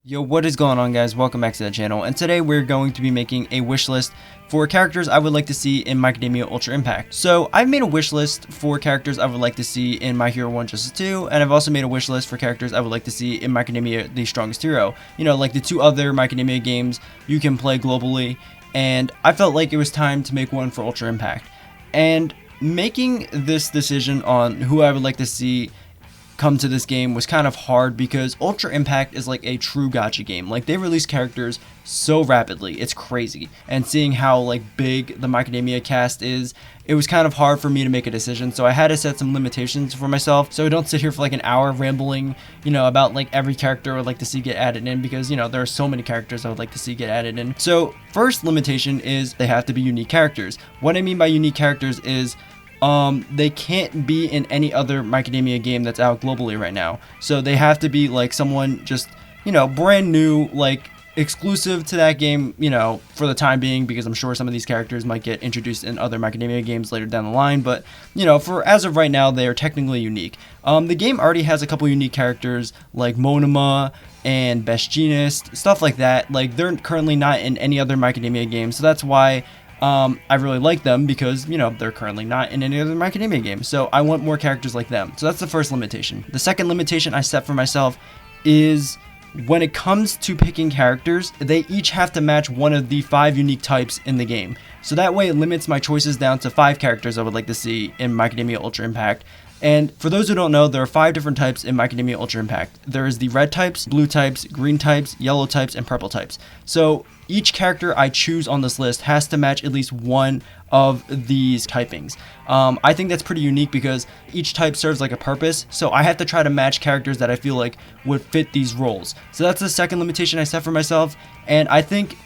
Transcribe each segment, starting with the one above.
Yo, what is going on, guys? Welcome back to the channel, and today we're going to be making a wish list for characters I would like to see in My Academia Ultra Impact. So I've made a wish list for characters I would like to see in My Hero 1 Justice 2, and I've also made a wish list for characters I would like to see in My Academia The Strongest Hero. You know, like the two other My Academia games you can play globally, and I felt like it was time to make one for Ultra Impact. And making this decision on who I would like to see come to this game was kind of hard because Ultra Impact is like a true gacha game. Like, they release characters so rapidly, it's crazy. And seeing how like big the My Academia cast is, it was kind of hard for me to make a decision. So I had to set some limitations for myself, so I don't sit here for like an hour rambling, you know, about like every character I would like to see get added in, because, you know, there are so many characters I would like to see get added in. So first limitation is they have to be unique characters. What I mean by unique characters is they can't be in any other My Academia game that's out globally right now. So they have to be like someone just, you know, brand new, like exclusive to that game, you know, for the time being, because I'm sure some of these characters might get introduced in other My Academia games later down the line. But, you know, for as of right now, they are technically unique. The game already has a couple unique characters like Monoma and Best Jeanist, stuff like that. Like, they're currently not in any other My Academia game, so that's why I really like them, because, you know, they're currently not in any other My Academia game. So I want more characters like them. So that's the first limitation. The second limitation I set for myself is when it comes to picking characters, they each have to match one of the 5 unique types in the game. So that way it limits my choices down to 5 characters I would like to see in My Academia Ultra Impact. And for those who don't know, there are 5 different types in My Academia Ultra Impact. There is the red types, blue types, green types, yellow types, and purple types. So each character I choose on this list has to match at least one of these typings. I think that's pretty unique because each type serves like a purpose, so I have to try to match characters that I feel like would fit these roles. So that's the second limitation I set for myself, and I think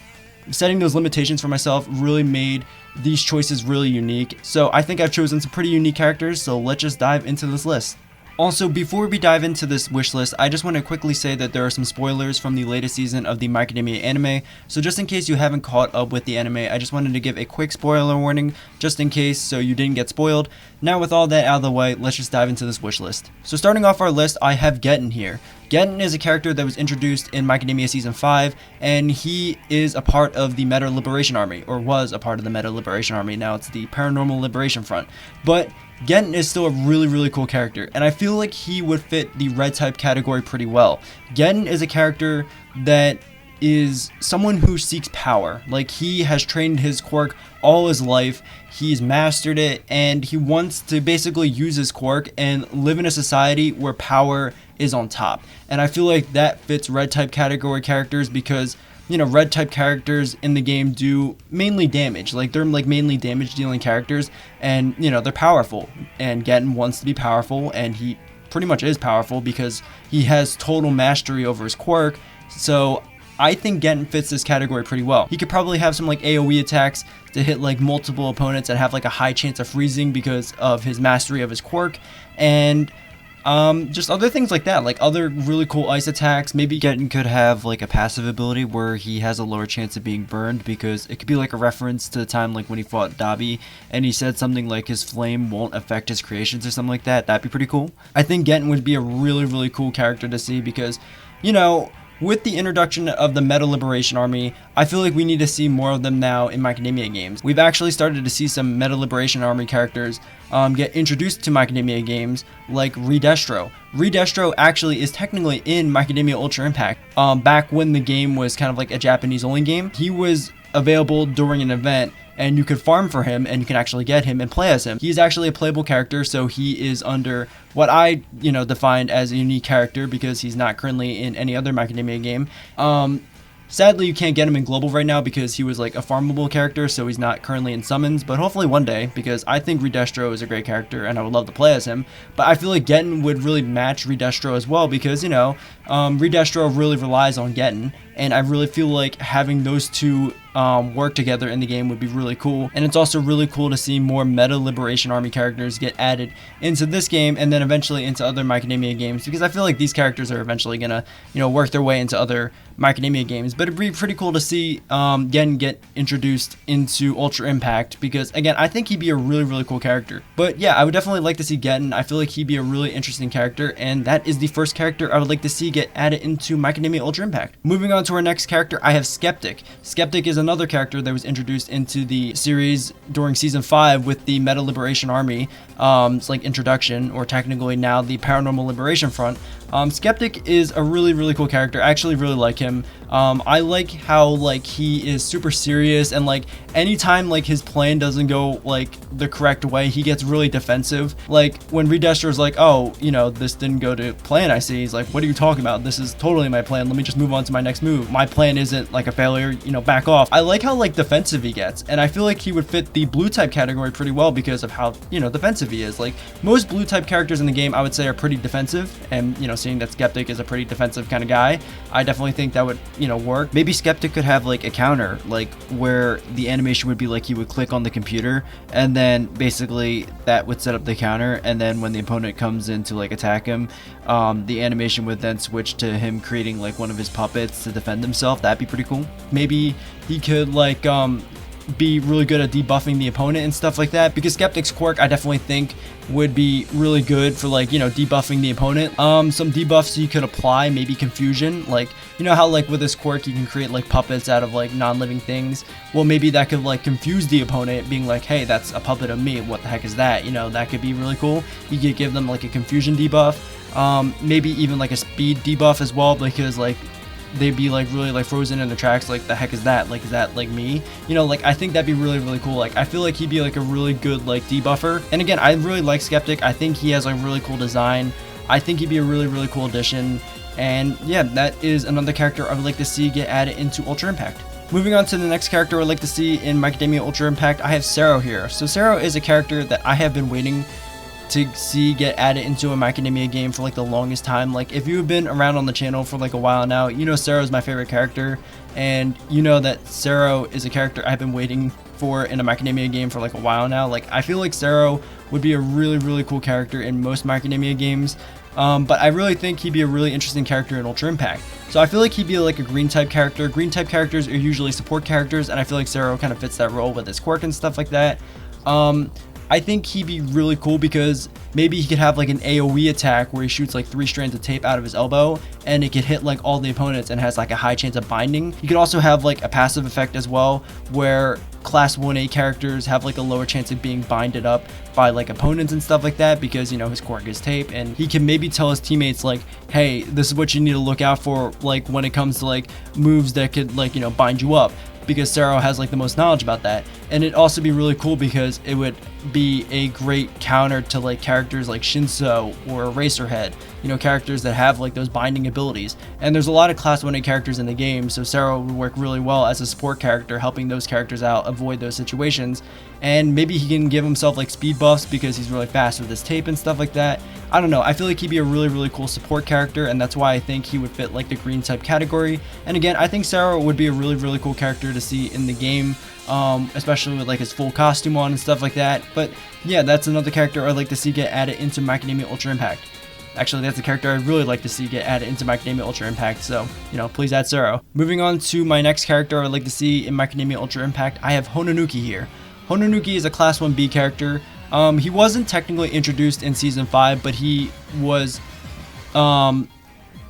setting those limitations for myself really made these choices really unique. So I think I've chosen some pretty unique characters, so let's just dive into this list. Also, before we dive into this wish list, I just want to quickly say that there are some spoilers from the latest season of the My Academia anime, so just in case you haven't caught up with the anime, I just wanted to give a quick spoiler warning, just in case, so you didn't get spoiled. Now with all that out of the way, let's just dive into this wish list. So starting off our list, I have Getten here. Getten is a character that was introduced in My Academia Season 5, and he is a part of the Meta Liberation Army, or was a part of the Meta Liberation Army. Now it's the Paranormal Liberation Front. But Getten is still a really cool character, and I feel like he would fit the red type category pretty well. Getten is a character that is someone who seeks power. Like, he has trained his quirk all his life, he's mastered it, and he wants to basically use his quirk and live in a society where power is on top. And I feel like that fits red type category characters because, you know, red type characters in the game do mainly damage. Like, they're like mainly damage dealing characters, and, you know, they're powerful, and Getten wants to be powerful, and he pretty much is powerful because he has total mastery over his quirk. So I think Getten fits this category pretty well. He could probably have some like AoE attacks to hit like multiple opponents and have like a high chance of freezing because of his mastery of his quirk, and just other things like that, like other really cool ice attacks. Maybe Getten could have like a passive ability where he has a lower chance of being burned, because it could be like a reference to the time like when he fought Dabi and he said something like his flame won't affect his creations or something like that. That'd be pretty cool. I think Getten would be a really cool character to see because, you know, with the introduction of the Meta Liberation Army, I feel like we need to see more of them now in My Academia games. We've actually started to see some Meta Liberation Army characters get introduced to My Academia games, like Redestro. Redestro actually is technically in My Academia Ultra Impact. Back when the game was kind of like a Japanese-only game, he was available during an event, and you could farm for him, and you can actually get him and play as him. He's actually a playable character, so he is under what I, you know, defined as a unique character because he's not currently in any other My Academia game. Sadly, you can't get him in global right now because he was like a farmable character, so he's not currently in summons, but hopefully one day, because I think Redestro is a great character and I would love to play as him. But I feel like Getten would really match Redestro as well because, you know, Redestro really relies on Getten, and I really feel like having those two work together in the game would be really cool. And it's also really cool to see more Meta Liberation Army characters get added into this game and then eventually into other My Academia games, because I feel like these characters are eventually gonna, you know, work their way into other My Academia games, but it'd be pretty cool to see Gen get introduced into Ultra Impact, because again, I think he'd be a really cool character. But yeah, I would definitely like to see Gen. I feel like he'd be a really interesting character, and that is the first character I would like to see get added into My Academia Ultra Impact. Moving on to our next character, I have Skeptic. Skeptic is another character that was introduced into the series during season 5 with the Meta Liberation Army. It's like introduction, or technically now the Paranormal Liberation Front. Skeptic is a really cool character. I actually really like him. I like how like he is super serious, and like anytime like his plan doesn't go like the correct way, he gets really defensive. Like when Redestra is like, oh, you know, this didn't go to plan, I see. He's like, what are you talking about? This is totally my plan. Let me just move on to my next move. My plan isn't like a failure, you know, back off. I like how like defensive he gets, and I feel like he would fit the blue type category pretty well because of how, you know, defensive he is. Like most blue type characters in the game, I would say, are pretty defensive, and you know, seeing that Skeptic is a pretty defensive kind of guy, I definitely think that would, you know, work. Maybe Skeptic could have like a counter, like where the animation would be like he would click on the computer, and then basically that would set up the counter, and then when the opponent comes in to like attack him, the animation would then switch to him creating like one of his puppets to defend himself. That'd be pretty cool. Maybe he could like be really good at debuffing the opponent and stuff like that, because Skeptic's quirk I definitely think would be really good for like, you know, debuffing the opponent. Some debuffs you could apply, maybe confusion, like, you know how like with this quirk you can create like puppets out of like non-living things. Well, maybe that could like confuse the opponent, being like, hey, that's a puppet of me, what the heck is that? You know, that could be really cool. You could give them like a confusion debuff, maybe even like a speed debuff as well, because like they'd be like really like frozen in the tracks, like the heck is that, like is that like me, you know? Like I think that'd be really cool. Like I feel like he'd be like a really good like debuffer. And again, I really like Skeptic. I think he has like really cool design. I think he'd be a really cool addition. And yeah, that is another character I would like to see get added into Ultra Impact. Moving on to the next character I'd like to see in My Academia Ultra Impact, I have Sero here. So Sero is a character that I have been waiting to see get added into a My Academia game for like the longest time. Like if you've been around on the channel for like a while now, you know Sero is my favorite character, and you know that Sero is a character I've been waiting for in a My Academia game for like a while now. Like I feel like Sero would be a really cool character in most My Academia games, but I really think he'd be a really interesting character in Ultra Impact. So I feel like he'd be like a green type character. Green type characters are usually support characters, and I feel like Sero kind of fits that role with his quirk and stuff like that. I think he'd be really cool because maybe he could have like an AoE attack where he shoots like 3 strands of tape out of his elbow, and it could hit like all the opponents and has like a high chance of binding. He could also have like a passive effect as well, where class 1A characters have like a lower chance of being binded up by like opponents and stuff like that, because you know his quirk is tape, and he can maybe tell his teammates like, hey, this is what you need to look out for like when it comes to like moves that could like, you know, bind you up, because Sero has like the most knowledge about that. And it'd also be really cool because it would be a great counter to like characters like Shinso or Eraserhead, you know, characters that have like those binding abilities. And there's a lot of class 1A characters in the game, so Sero would work really well as a support character, helping those characters out, avoid those situations. And maybe he can give himself like speed buffs because he's really fast with his tape and stuff like that. I don't know, I feel like he'd be a really cool support character, and that's why I think he would fit like the green type category. And again, I think Sero would be a really cool character to see in the game, especially with like his full costume on and stuff like that. But yeah, that's another character I'd like to see get added into My Academia Ultra Impact. Actually, that's a character I'd really like to see get added into My Academia Ultra Impact, so, you know, please add Sero. Moving on to my next character I'd like to see in My Academia Ultra Impact, I have Hononuki here. Hononuki is a class 1B character. He wasn't technically introduced in season 5, but he was,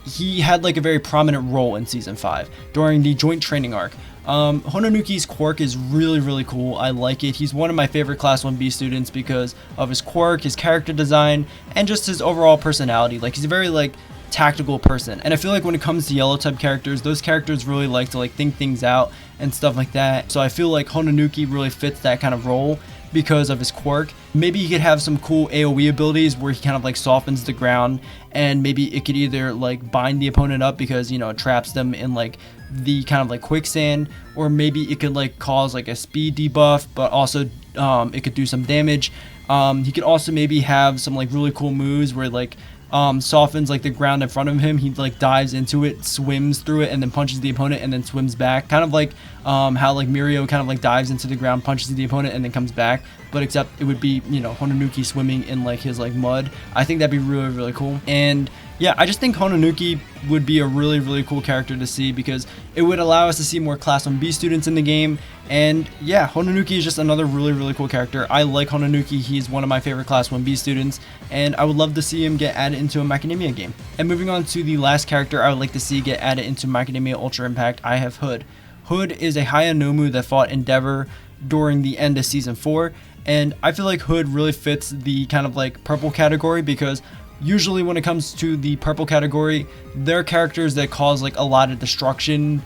he had like a very prominent role in season 5 during the joint training arc. Hononuki's quirk is really cool. I like it. He's one of my favorite class 1B students because of his quirk, his character design, and just his overall personality. Like he's a very like tactical person, and I feel like when it comes to yellow type characters, those characters really like to like think things out and stuff like that. So I feel like Hononuki really fits that kind of role because of his quirk. Maybe he could have some cool AoE abilities where he kind of like softens the ground, and maybe it could either like bind the opponent up because, you know, it traps them in like the kind of like quicksand, or maybe it could like cause like a speed debuff, but also it could do some damage. He could also maybe have some like really cool moves where like softens like the ground in front of him. He like dives into it, swims through it, and then punches the opponent and then swims back. Kind of like how like Mirio kind of like dives into the ground, punches the opponent, and then comes back. But except it would be, you know, Hononuki swimming in like his like mud. I think that'd be really cool. And yeah, I just think Hononuki would be a really cool character to see because it would allow us to see more Class 1B students in the game. And yeah, Hononuki is just another really cool character. I like Hononuki. He's one of my favorite Class 1B students, and I would love to see him get added into a Macadamia game. And moving on to the last character I would like to see get added into Macadamia Ultra Impact, I have Hood. Hood is a Haya Nomu that fought Endeavor during the end of Season 4, and I feel like Hood really fits the kind of like purple category because usually when it comes to the purple category, they're characters that cause like a lot of destruction.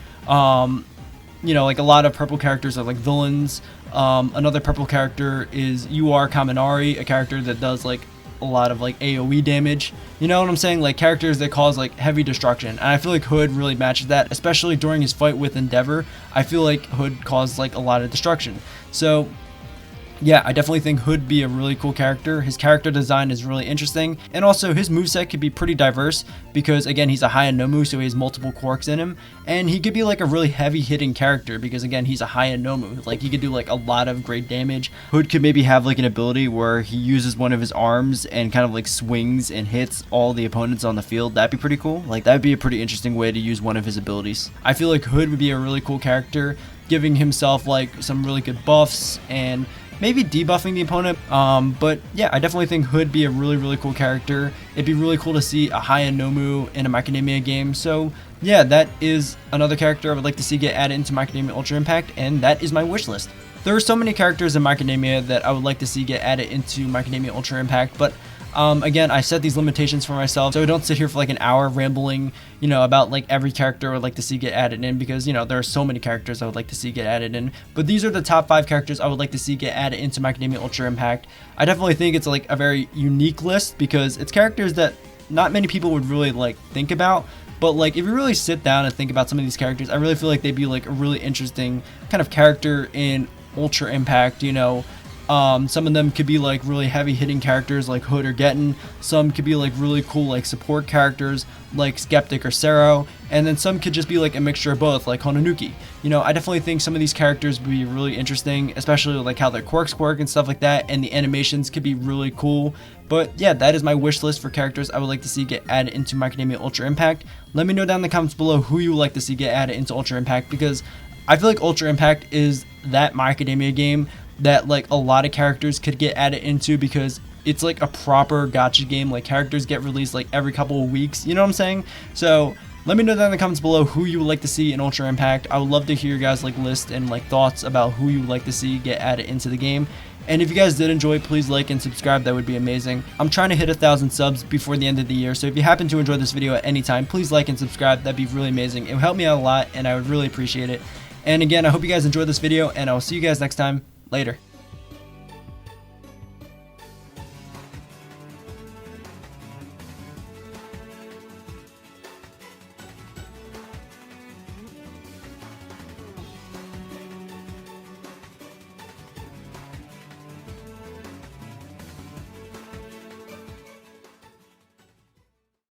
You know, like a lot of purple characters are like villains. Another purple character is UR Kaminari, a character that does like a lot of like AoE damage. You know what I'm saying? Like characters that cause like heavy destruction. And I feel like Hood really matches that, especially during his fight with Endeavor. I feel like Hood caused like a lot of destruction. So yeah, I definitely think Hood be a really cool character. His character design is really interesting, and also his moveset could be pretty diverse because again, he's a Haya Nomu, so he has multiple quirks in him, and he could be like a really heavy hitting character because again, he's a Haya Nomu. Like he could do like a lot of great damage. Hood could maybe have like an ability where he uses one of his arms and kind of like swings and hits all the opponents on the field. That'd be pretty cool. Like that'd be a pretty interesting way to use one of his abilities. I feel like Hood would be a really cool character, giving himself like some really good buffs and maybe debuffing the opponent. But yeah, I definitely think Hood be a really cool character. It'd be really cool to see a Haya Nomu in a Macadamia game. So yeah, that is another character I would like to see get added into Macadamia Ultra Impact, and that is my wish list. There are so many characters in Macadamia that I would like to see get added into Macadamia Ultra Impact, but again, I set these limitations for myself, so I don't sit here for like an hour rambling, you know, about like every character I would like to see get added in, because, you know, there are so many characters I would like to see get added in. But these are the top 5 characters I would like to see get added into Macadamia Ultra Impact. I definitely think it's like a very unique list because it's characters that not many people would really like think about. But like if you really sit down and think about some of these characters, I really feel like they'd be like a really interesting kind of character in Ultra Impact, you know. Some of them could be like really heavy hitting characters like Hood or Getten. Some could be like really cool like support characters like Skeptic or Sero, and then some could just be like a mixture of both like Hononuki. You know, I definitely think some of these characters would be really interesting, especially like how their quirks work and stuff like that, and the animations could be really cool. But yeah, that is my wish list for characters I would like to see get added into Macadamia Ultra Impact. Let me know down in the comments below who you would like to see get added into Ultra Impact, because I feel like Ultra Impact is that Macadamia game that like a lot of characters could get added into because it's like a proper gacha game. Like characters get released like every couple of weeks, you know what I'm saying? So let me know down in the comments below who you would like to see in Ultra Impact. I would love to hear your guys like list and like thoughts about who you would like to see get added into the game. And if you guys did enjoy, please like and subscribe. That would be amazing. I'm trying to hit 1,000 subs before the end of the year, so if you happen to enjoy this video at any time, please like and subscribe. That'd be really amazing. It would help me out a lot, and I would really appreciate it. And again, I hope you guys enjoyed this video, and I will see you guys next time. Later.